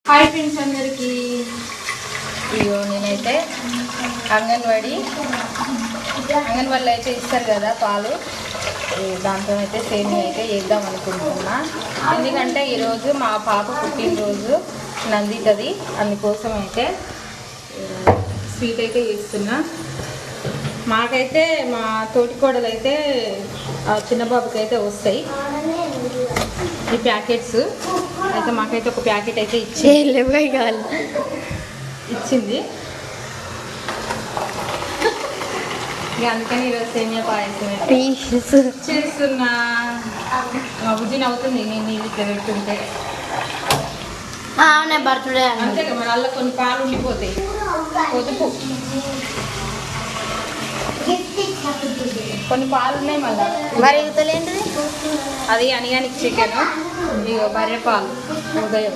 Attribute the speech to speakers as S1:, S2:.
S1: Hi friends అందరికీ. ఇగో నేనైతే అంగన్వాడీలో అయితే ఇస్తారు కదా పాలు, దాంతో అయితే సేమియా అయితే చేద్దాం అనుకుంటున్నా. ఎందుకంటే ఈరోజు మా పాప పుట్టినరోజు నందితది, అందుకోసం అయితే స్వీట్ అయితే చేస్తున్నా. మాకైతే మా తోటికోడలు అయితే చిన్న బాబుకి అయితే వస్తాయి ఈ ప్యాకెట్స్. అయితే మాకైతే ఒక ప్యాకెట్ అయితే ఇచ్చింది. ఇక అందుకని ఈరోజు సేమియా పాయసం చేస్తున్నా. మా బుజ్జి నవ్వుతుంది నేను ఇది ఇట్లా పెడుతుంటే.
S2: బర్త్డే
S1: అంతే కదా, మన అల్ల కొన్ని పాలు ఉండిపోతాయి, పొదుపు కొన్ని పాలు ఉన్నాయి మళ్ళీ.
S2: మరి ఇవతలేంటిది?
S1: అది అనిగానికి చికెన్, ఇక బర్రె పాలు ఉదయం